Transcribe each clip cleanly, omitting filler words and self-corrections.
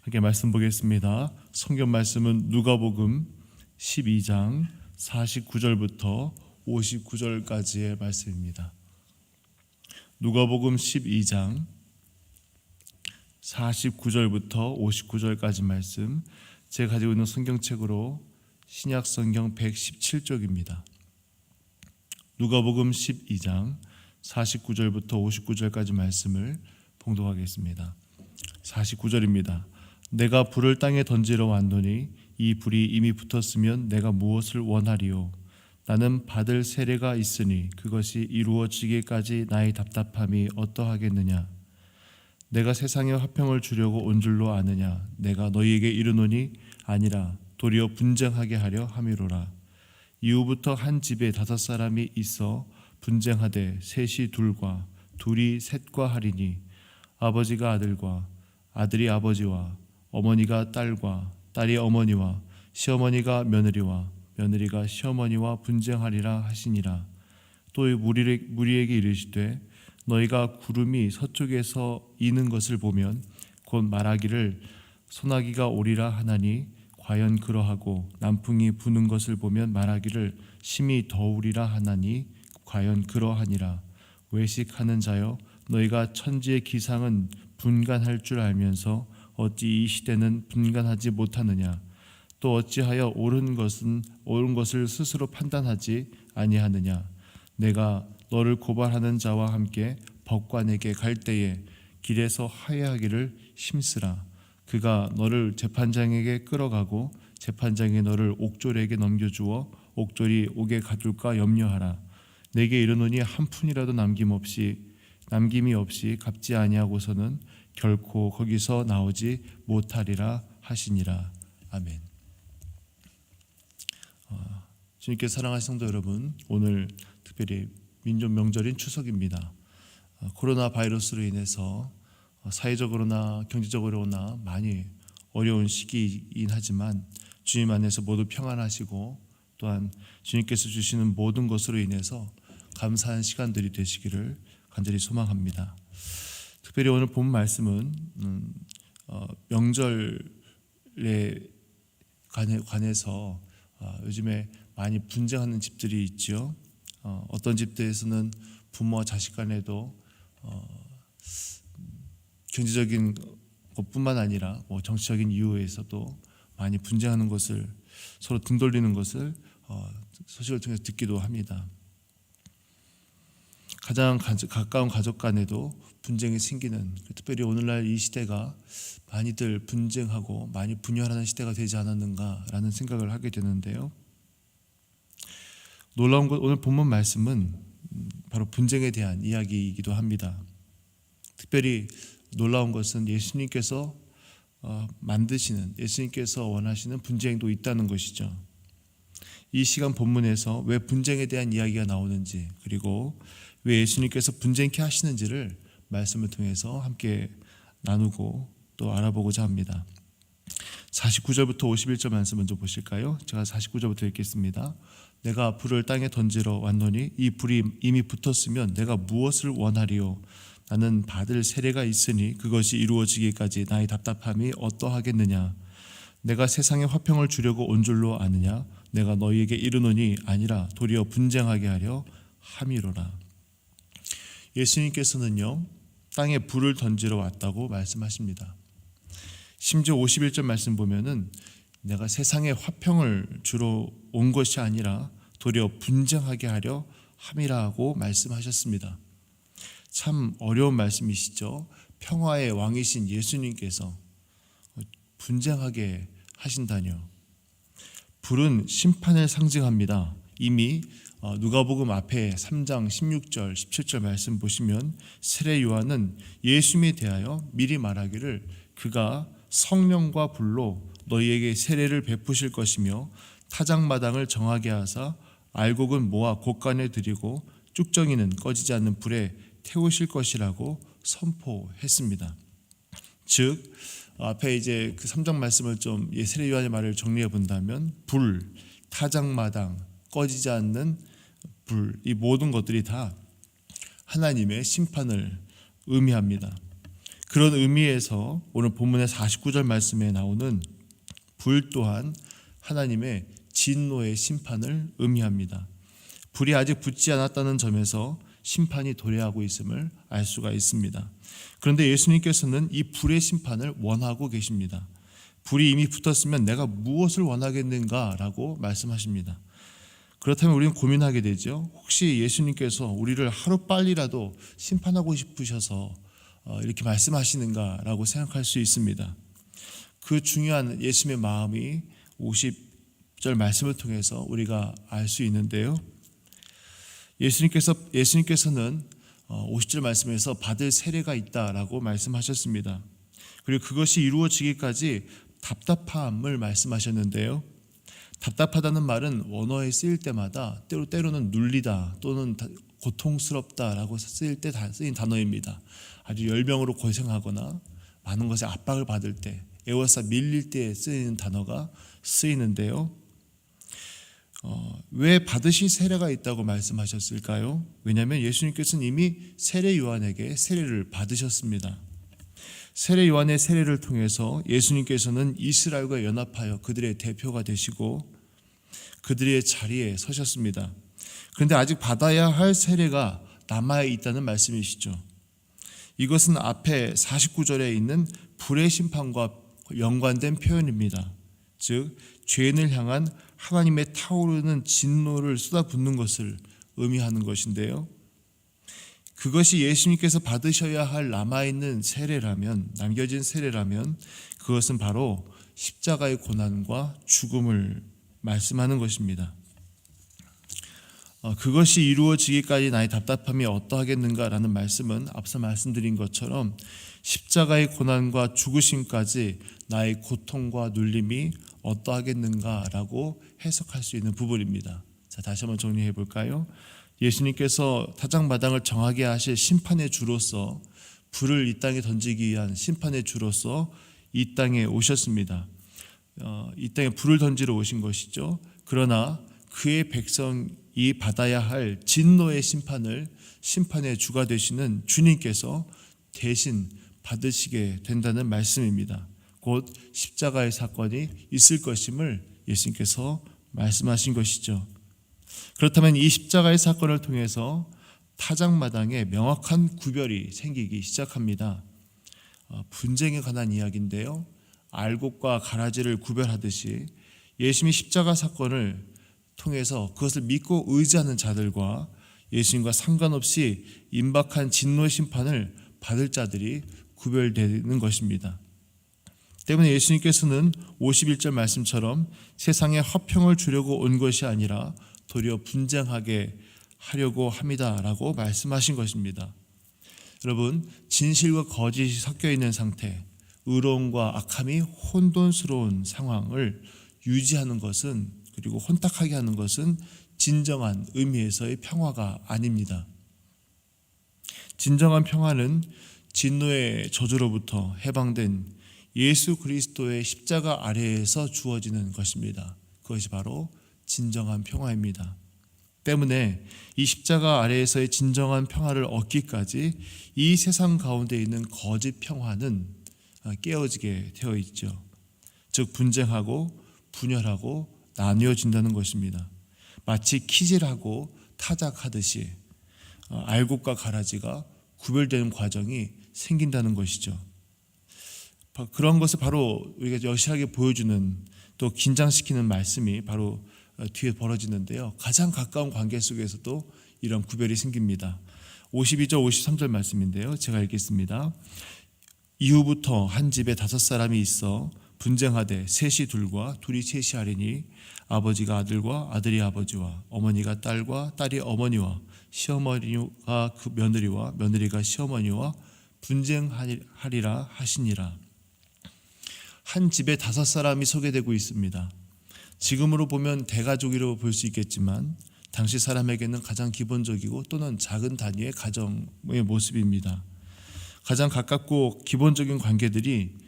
함께 말씀 보겠습니다. 성경 말씀은 누가복음 12장 49절부터 59절까지의 말씀입니다. 누가복음 12장 49절부터 59절까지 말씀, 제가 가지고 있는 성경책으로 신약성경 117쪽입니다. 누가복음 12장 49절부터 59절까지 말씀을 봉독하겠습니다. 49절입니다. 내가 불을 땅에 던지러 왔노니 이 불이 이미 붙었으면 내가 무엇을 원하리요? 나는 받을 세례가 있으니 그것이 이루어지기까지 나의 답답함이 어떠하겠느냐? 내가 세상에 화평을 주려고 온 줄로 아느냐? 내가 너희에게 이르노니 아니라 도리어 분쟁하게 하려 함이로라. 이후부터 한 집에 5사람이 있어 분쟁하되 셋이 둘과 둘이 셋과 하리니 아버지가 아들과 아들이 아버지와 어머니가 딸과 딸이 어머니와 시어머니가 며느리와 며느리가 시어머니와 분쟁하리라 하시니라. 또 무리에게 이르시되 너희가 구름이 서쪽에서 이는 것을 보면 곧 말하기를 소나기가 오리라 하나니 과연 그러하고 남풍이 부는 것을 보면 말하기를 심히 더우리라 하나니 과연 그러하니라. 외식하는 자여, 너희가 천지의 기상은 분간할 줄 알면서 어찌 이 시대는 분간하지 못하느냐? 또 어찌하여 옳은 것을 스스로 판단하지 아니하느냐? 내가 너를 고발하는 자와 함께 법관에게 갈 때에 길에서 하회하기를 힘쓰라. 그가 너를 재판장에게 끌어가고 재판장이 너를 옥졸에게 넘겨주어 옥졸이 옥에 가둘까 염려하라. 내게 이르노니 한 푼이라도 남김이 없이 갚지 아니하고서는 결코 거기서 나오지 못하리라 하시니라. 아멘. 주님께 사랑하는 성도 여러분, 오늘 특별히 민족 명절인 추석입니다. 코로나 바이러스로 인해서 사회적으로나 경제적으로나 많이 어려운 시기이긴 하지만 주님 안에서 모두 평안하시고 또한 주님께서 주시는 모든 것으로 인해서 감사한 시간들이 되시기를 간절히 소망합니다. 특별히 오늘 본 말씀은 명절에 관해서 요즘에 많이 분쟁하는 집들이 있죠. 어떤 집들에서는 부모와 자식 간에도 경제적인 것뿐만 아니라 정치적인 이유에서도 많이 분쟁하는 것을, 서로 등 돌리는 것을 소식을 통해서 듣기도 합니다. 가장 가까운 가족 간에도 분쟁이 생기는, 특별히 오늘날 이 시대가 많이들 분쟁하고 많이 분열하는 시대가 되지 않았는가라는 생각을 하게 되는데요. 놀라운 것, 오늘 본문 말씀은 바로 분쟁에 대한 이야기이기도 합니다. 특별히 놀라운 것은 예수님께서 만드시는, 예수님께서 원하시는 분쟁도 있다는 것이죠. 이 시간 본문에서 왜 분쟁에 대한 이야기가 나오는지, 그리고 왜 예수님께서 분쟁케 하시는지를 말씀을 통해서 함께 나누고 또 알아보고자 합니다. 49절부터 51절 말씀 먼저 보실까요? 제가 49절부터 읽겠습니다. 내가 불을 땅에 던지러 왔노니 이 불이 이미 붙었으면 내가 무엇을 원하리요? 나는 받을 세례가 있으니 그것이 이루어지기까지 나의 답답함이 어떠하겠느냐? 내가 세상에 화평을 주려고 온 줄로 아느냐? 내가 너희에게 이르노니 아니라 도리어 분쟁하게 하려 함이로라. 예수님께서는요, 땅에 불을 던지러 왔다고 말씀하십니다. 심지어 51절 말씀 보면은 내가 세상에 화평을 주러 온 것이 아니라 도리어 분쟁하게 하려 함이라고 말씀하셨습니다. 참 어려운 말씀이시죠. 평화의 왕이신 예수님께서 분쟁하게 하신다뇨. 불은 심판을 상징합니다. 이미 누가복음 앞에 3장 16절 17절 말씀 보시면 세례 요한은 예수님에 대하여 미리 말하기를 그가 성령과 불로 너희에게 세례를 베푸실 것이며 타작마당을 정하게 하사 알곡은 모아 곳간에 드리고 쭉정이는 꺼지지 않는 불에 태우실 것이라고 선포했습니다. 즉 앞에 이제 그 3장 말씀을 좀 세례 요한의 말을 정리해 본다면 불, 타작마당, 꺼지지 않는 불, 이 모든 것들이 다 하나님의 심판을 의미합니다. 그런 의미에서 오늘 본문의 49절 말씀에 나오는 불 또한 하나님의 진노의 심판을 의미합니다. 불이 아직 붙지 않았다는 점에서 심판이 도래하고 있음을 알 수가 있습니다. 그런데 예수님께서는 이 불의 심판을 원하고 계십니다. 불이 이미 붙었으면 내가 무엇을 원하겠는가라고 말씀하십니다. 그렇다면 우리는 고민하게 되죠. 혹시 예수님께서 우리를 하루빨리라도 심판하고 싶으셔서 이렇게 말씀하시는가라고 생각할 수 있습니다. 그 중요한 예수님의 마음이 50절 말씀을 통해서 우리가 알 수 있는데요. 예수님께서는 50절 말씀에서 받을 세례가 있다라고 말씀하셨습니다. 그리고 그것이 이루어지기까지 답답함을 말씀하셨는데요. 답답하다는 말은 원어에 쓰일 때마다 때로는 눌리다 또는 고통스럽다라고 쓰일 때 쓰인 단어입니다. 아주 열병으로 고생하거나 많은 것에 압박을 받을 때, 애워싸 밀릴 때 쓰이는 단어가 쓰이는데요. 왜 받으실 세례가 있다고 말씀하셨을까요? 왜냐하면 예수님께서는 이미 세례 요한에게 세례를 받으셨습니다. 세례 요한의 세례를 통해서 예수님께서는 이스라엘과 연합하여 그들의 대표가 되시고 그들의 자리에 서셨습니다. 그런데 아직 받아야 할 세례가 남아 있다는 말씀이시죠. 이것은 앞에 49절에 있는 불의 심판과 연관된 표현입니다. 즉 죄인을 향한 하나님의 타오르는 진노를 쏟아붓는 것을 의미하는 것인데요. 그것이 예수님께서 받으셔야 할 남아있는 세례라면, 남겨진 세례라면 그것은 바로 십자가의 고난과 죽음을 말씀하는 것입니다. 그것이 이루어지기까지 나의 답답함이 어떠하겠는가라는 말씀은 앞서 말씀드린 것처럼 십자가의 고난과 죽으심까지 나의 고통과 눌림이 어떠하겠는가라고 해석할 수 있는 부분입니다. 자, 다시 한번 정리해 볼까요? 예수님께서 타작마당을 정하게 하실 심판의 주로서 불을 이 땅에 던지기 위한 심판의 주로서 이 땅에 오셨습니다. 이 땅에 불을 던지러 오신 것이죠. 그러나 그의 백성이 받아야 할 진노의 심판의 주가 되시는 주님께서 대신 받으시게 된다는 말씀입니다. 곧 십자가의 사건이 있을 것임을 예수님께서 말씀하신 것이죠. 그렇다면 이 십자가의 사건을 통해서 타작마당에 명확한 구별이 생기기 시작합니다. 분쟁에 관한 이야기인데요. 알곡과 가라지를 구별하듯이 예수님이 십자가 사건을 통해서 그것을 믿고 의지하는 자들과 예수님과 상관없이 임박한 진노의 심판을 받을 자들이 구별되는 것입니다. 때문에 예수님께서는 51절 말씀처럼 세상에 화평을 주려고 온 것이 아니라 도리어 분쟁하게 하려고 합니다라고 말씀하신 것입니다. 여러분, 진실과 거짓이 섞여 있는 상태, 의로움과 악함이 혼돈스러운 상황을 유지하는 것은, 그리고 혼탁하게 하는 것은 진정한 의미에서의 평화가 아닙니다. 진정한 평화는 진노의 저주로부터 해방된 예수 그리스도의 십자가 아래에서 주어지는 것입니다. 그것이 바로 진정한 평화입니다. 때문에 이 십자가 아래에서의 진정한 평화를 얻기까지 이 세상 가운데 있는 거짓 평화는 깨어지게 되어 있죠. 즉 분쟁하고 분열하고 나뉘어진다는 것입니다. 마치 키질하고 타작하듯이 알곡과 가라지가 구별되는 과정이 생긴다는 것이죠. 그런 것을 바로 우리가 여실하게 보여주는, 또 긴장시키는 말씀이 바로 뒤에 벌어지는데요. 가장 가까운 관계 속에서도 이런 구별이 생깁니다. 52절 53절 말씀인데요. 제가 읽겠습니다. 이후부터 한 집에 5사람이 있어 분쟁하되 셋이 둘과 둘이 셋이 하리니 아버지가 아들과 아들이 아버지와 어머니가 딸과 딸이 어머니와 시어머니가 그 며느리와 며느리가 시어머니와 분쟁하리라 하시니라. 한 집에 5사람이 소개되고 있습니다. 지금으로 보면 대가족이라고 볼 수 있겠지만 당시 사람에게는 가장 기본적이고 또는 작은 단위의 가정의 모습입니다. 가장 가깝고 기본적인 관계들이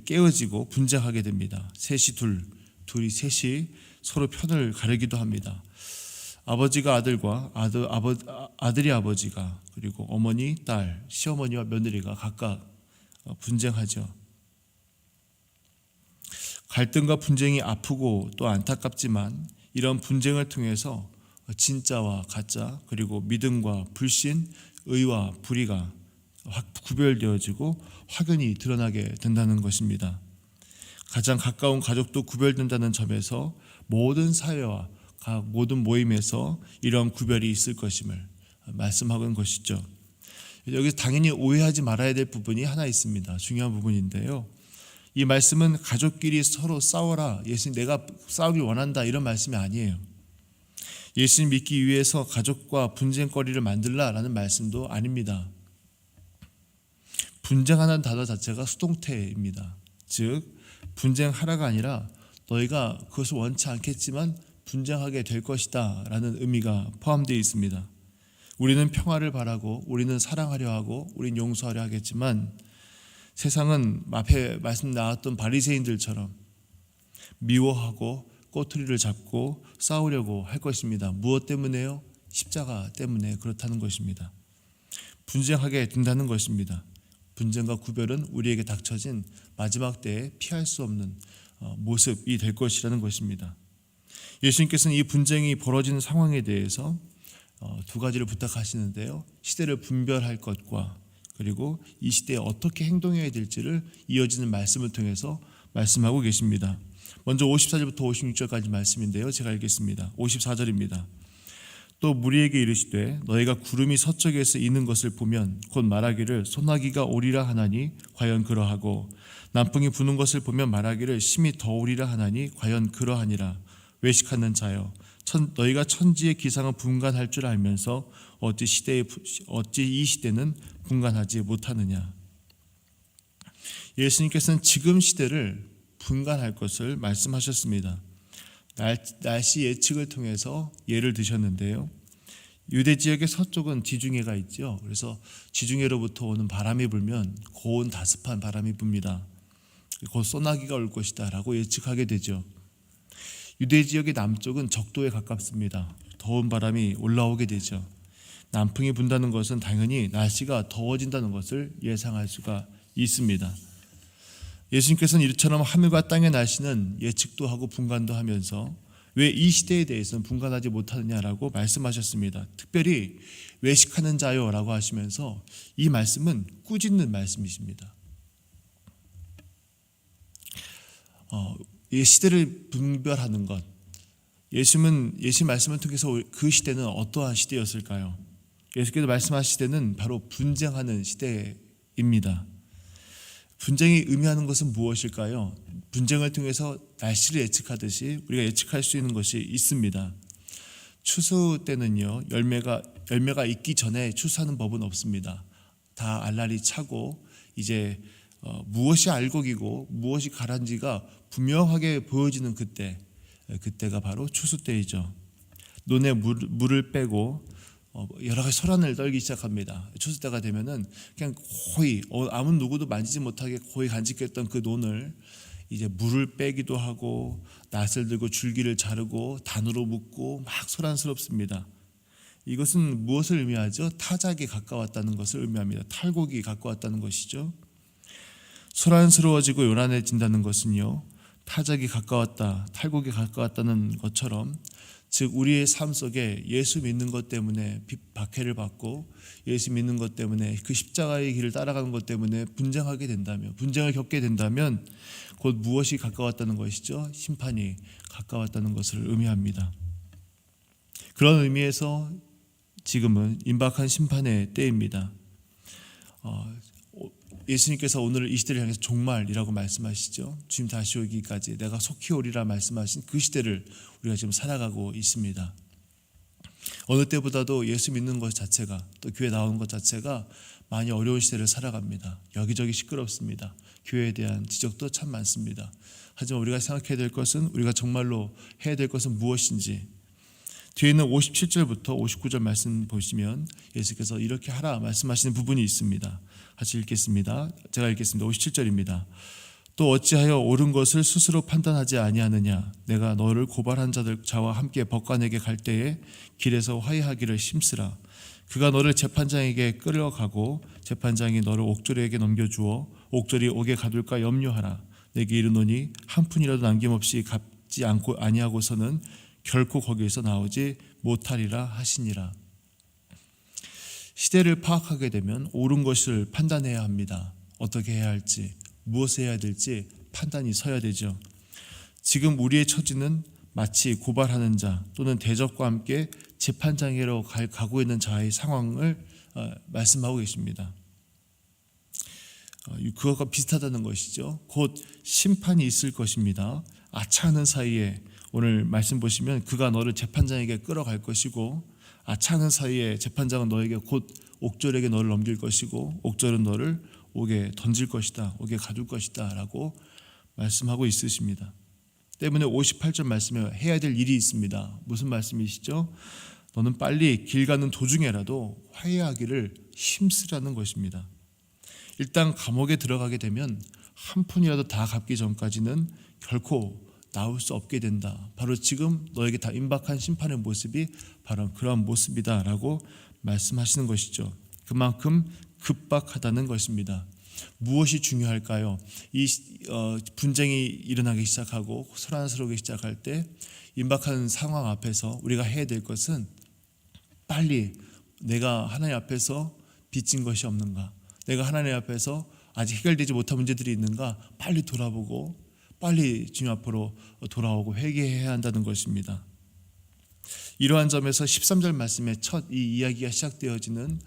깨어지고 분쟁하게 됩니다. 셋이 둘이 셋이 서로 편을 가르기도 합니다. 아버지가 아들과 아들이 아버지가, 그리고 어머니, 딸, 시어머니와 며느리가 각각 분쟁하죠. 갈등과 분쟁이 아프고 또 안타깝지만 이런 분쟁을 통해서 진짜와 가짜, 그리고 믿음과 불신, 의와 불의가 구별되어지고 확연히 드러나게 된다는 것입니다. 가장 가까운 가족도 구별된다는 점에서 모든 사회와 각 모든 모임에서 이런 구별이 있을 것임을 말씀하는 것이죠. 여기서 당연히 오해하지 말아야 될 부분이 하나 있습니다. 중요한 부분인데요. 이 말씀은 가족끼리 서로 싸워라, 예수님 내가 싸우길 원한다, 이런 말씀이 아니에요. 예수님 믿기 위해서 가족과 분쟁거리를 만들라라는 말씀도 아닙니다. 분쟁하는 단어 자체가 수동태입니다. 즉 분쟁하라가 아니라 너희가 그것을 원치 않겠지만 분쟁하게 될 것이다 라는 의미가 포함되어 있습니다. 우리는 평화를 바라고 우리는 사랑하려 하고 우리는 용서하려 하겠지만 세상은 앞에 말씀 나왔던 바리새인들처럼 미워하고 꼬투리를 잡고 싸우려고 할 것입니다. 무엇 때문에요? 십자가 때문에 그렇다는 것입니다. 분쟁하게 된다는 것입니다. 분쟁과 구별은 우리에게 닥쳐진 마지막 때에 피할 수 없는 모습이 될 것이라는 것입니다. 예수님께서는 이 분쟁이 벌어지는 상황에 대해서 두 가지를 부탁하시는데요. 시대를 분별할 것과 그리고 이 시대에 어떻게 행동해야 될지를 이어지는 말씀을 통해서 말씀하고 계십니다. 먼저 54절부터 56절까지 말씀인데요. 제가 읽겠습니다. 54절입니다. 또 무리에게 이르시되 너희가 구름이 서쪽에서 이는 것을 보면 곧 말하기를 소나기가 오리라 하나니 과연 그러하고 남풍이 부는 것을 보면 말하기를 심히 더우리라 하나니 과연 그러하니라. 외식하는 자여 너희가 천지의 기상은 분간할 줄 알면서 어찌 이 시대는 분간하지 못하느냐. 예수님께서는 지금 시대를 분간할 것을 말씀하셨습니다. 날씨 예측을 통해서 예를 드셨는데요. 유대 지역의 서쪽은 지중해가 있죠. 그래서 지중해로부터 오는 바람이 불면 고온 다습한 바람이 붑니다. 곧 소나기가 올 것이다 라고 예측하게 되죠. 유대 지역의 남쪽은 적도에 가깝습니다. 더운 바람이 올라오게 되죠. 남풍이 분다는 것은 당연히 날씨가 더워진다는 것을 예상할 수가 있습니다. 예수님께서는 이처럼 하늘과 땅의 날씨는 예측도 하고 분간도 하면서 왜 이 시대에 대해서는 분간하지 못하느냐라고 말씀하셨습니다. 특별히 외식하는 자요라고 하시면서 이 말씀은 꾸짖는 말씀이십니다. 이 시대를 분별하는 것, 예수 말씀을 통해서 그 시대는 어떠한 시대였을까요? 예수께서 말씀하신 시대는 바로 분쟁하는 시대입니다. 분쟁이 의미하는 것은 무엇일까요? 분쟁을 통해서 날씨를 예측하듯이 우리가 예측할 수 있는 것이 있습니다. 추수 때는요, 열매가 익기 전에 추수하는 법은 없습니다. 다 알알이 차고 이제 무엇이 알곡이고 무엇이 가라지가 분명하게 보여지는 그때가 바로 추수 때이죠. 논에 물을 빼고 여러 가지 소란을 떨기 시작합니다. 추수 때가 되면은 그냥 거의 아무 누구도 만지지 못하게 거의 간직했던 그 논을 이제 물을 빼기도 하고 낫을 들고 줄기를 자르고 단으로 묶고 막 소란스럽습니다. 이것은 무엇을 의미하죠? 타작이 가까웠다는 것을 의미합니다. 탈곡이 가까웠다는 것이죠. 소란스러워지고 요란해진다는 것은요, 타작이 가까웠다, 탈곡이 가까웠다는 것처럼, 즉 우리의 삶 속에 예수 믿는 것 때문에 박해를 받고 예수 믿는 것 때문에 그 십자가의 길을 따라가는 것 때문에 분쟁을 겪게 된다면 곧 무엇이 가까웠다는 것이죠? 심판이 가까웠다는 것을 의미합니다. 그런 의미에서 지금은 임박한 심판의 때입니다. 예수님께서 오늘 이 시대를 향해서 종말이라고 말씀하시죠. 주님 다시 오기까지 내가 속히 오리라 말씀하신 그 시대를 우리가 지금 살아가고 있습니다. 어느 때보다도 예수 믿는 것 자체가, 또 교회 나오는 것 자체가 많이 어려운 시대를 살아갑니다. 여기저기 시끄럽습니다. 교회에 대한 지적도 참 많습니다. 하지만 우리가 생각해야 될 것은, 우리가 정말로 해야 될 것은 무엇인지, 뒤에 있는 57절부터 59절 말씀 보시면 예수께서 이렇게 하라 말씀하시는 부분이 있습니다. 같이 읽겠습니다. 제가 읽겠습니다. 57절입니다. 또 어찌하여 옳은 것을 스스로 판단하지 아니하느냐. 내가 너를 고발한 자와 함께 법관에게 갈 때에 길에서 화해하기를 힘쓰라. 그가 너를 재판장에게 끌어가고 재판장이 너를 옥졸에게 넘겨주어 옥졸이 옥에 가둘까 염려하라. 내게 이르노니 한 푼이라도 남김없이 갚지 않고 아니하고서는 결코 거기에서 나오지 못하리라 하시니라. 시대를 파악하게 되면 옳은 것을 판단해야 합니다. 어떻게 해야 할지, 무엇을 해야 될지 판단이 서야 되죠. 지금 우리의 처지는 마치 고발하는 자 또는 대적과 함께 재판장으로 가고 있는 자의 상황을 말씀하고 계십니다. 그것과 비슷하다는 것이죠. 곧 심판이 있을 것입니다. 아차하는 사이에 오늘 말씀 보시면 그가 너를 재판장에게 끌어갈 것이고 아차하는 사이에 재판장은 너에게 곧 옥졸에게 너를 넘길 것이고 옥졸은 너를 옥에 던질 것이다. 옥에 가둘 것이다 라고 말씀하고 있으십니다. 때문에 58절 말씀에 해야 될 일이 있습니다. 무슨 말씀이시죠? 너는 빨리 길 가는 도중에라도 화해하기를 힘쓰라는 것입니다. 일단 감옥에 들어가게 되면 한 푼이라도 다 갚기 전까지는 결코 나올 수 없게 된다. 바로 지금 너에게 다 임박한 심판의 모습이 바로 그러한 모습이다 라고 말씀하시는 것이죠. 그만큼 급박하다는 것입니다. 무엇이 중요할까요? 이 분쟁이 일어나기 시작하고 소란스러우기 시작할 때 임박한 상황 앞에서 우리가 해야 될 것은 빨리 내가 하나님 앞에서 빚진 것이 없는가, 내가 하나님 앞에서 아직 해결되지 못한 문제들이 있는가 빨리 돌아보고 빨리 주님 앞으로 돌아오고 회개해야 한다는 것입니다. 이러한 점에서 13절 말씀의 첫 이 이야기가 시작되어지는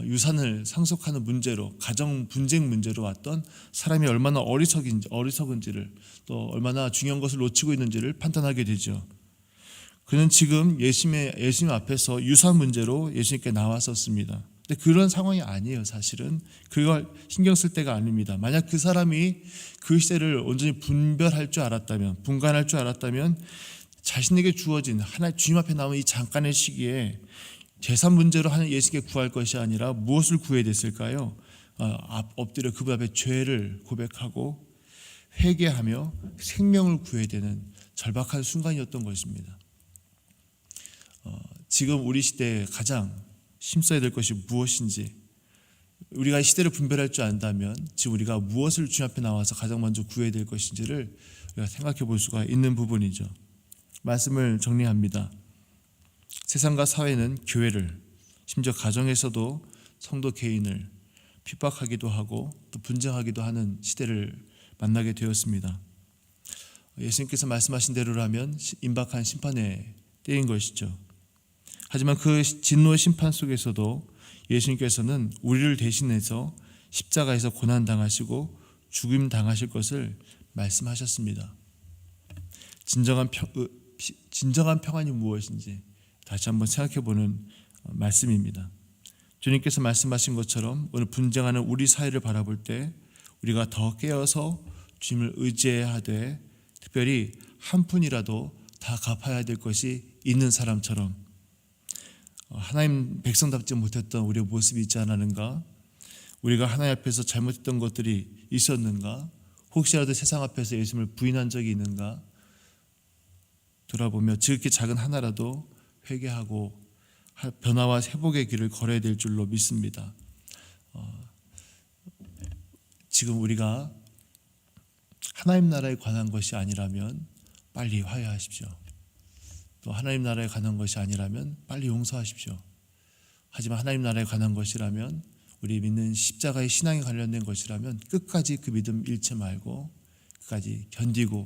유산을 상속하는 문제로, 가정 분쟁 문제로 왔던 사람이 얼마나 어리석은지를 또 얼마나 중요한 것을 놓치고 있는지를 판단하게 되죠. 그는 지금 예수님 앞에서 유산 문제로 예수님께 나왔었습니다. 근데 그런 상황이 아니에요. 사실은 그걸 신경 쓸 때가 아닙니다. 만약 그 사람이 그 시대를 온전히 분별할 줄 알았다면, 분간할 줄 알았다면 자신에게 주어진 하나님 주님 앞에 나온 이 잠깐의 시기에 재산 문제로 하는 예수님께 구할 것이 아니라 무엇을 구해야 됐을까요? 엎드려 그분 앞에 죄를 고백하고 회개하며 생명을 구해야 되는 절박한 순간이었던 것입니다. 지금 우리 시대에 가장 힘써야 될 것이 무엇인지, 우리가 이 시대를 분별할 줄 안다면 지금 우리가 무엇을 주님 앞에 나와서 가장 먼저 구해야 될 것인지를 우리가 생각해 볼 수가 있는 부분이죠. 말씀을 정리합니다. 세상과 사회는 교회를, 심지어 가정에서도 성도 개인을 핍박하기도 하고 또 분쟁하기도 하는 시대를 만나게 되었습니다. 예수님께서 말씀하신 대로라면 임박한 심판의 때인 것이죠. 하지만 그 진노의 심판 속에서도 예수님께서는 우리를 대신해서 십자가에서 고난당하시고 죽임 당하실 것을 말씀하셨습니다. 진정한 평안이 무엇인지 다시 한번 생각해보는 말씀입니다. 주님께서 말씀하신 것처럼 오늘 분쟁하는 우리 사회를 바라볼 때 우리가 더 깨어서 주님을 의지해야 하되, 특별히 한 푼이라도 다 갚아야 될 것이 있는 사람처럼 하나님 백성답지 못했던 우리의 모습이 있지 않았는가, 우리가 하나님 앞에서 잘못했던 것들이 있었는가, 혹시라도 세상 앞에서 예수님을 부인한 적이 있는가 돌아보며 지극히 작은 하나라도 회개하고 변화와 회복의 길을 걸어야 될 줄로 믿습니다. 지금 우리가 하나님 나라에 관한 것이 아니라면 빨리 화해하십시오. 또 하나님 나라에 관한 것이 아니라면 빨리 용서하십시오. 하지만 하나님 나라에 관한 것이라면, 우리 믿는 십자가의 신앙에 관련된 것이라면 끝까지 그 믿음 잃지 말고 끝까지 견디고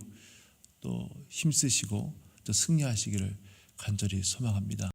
또 힘쓰시고 또 승리하시기를 간절히 소망합니다.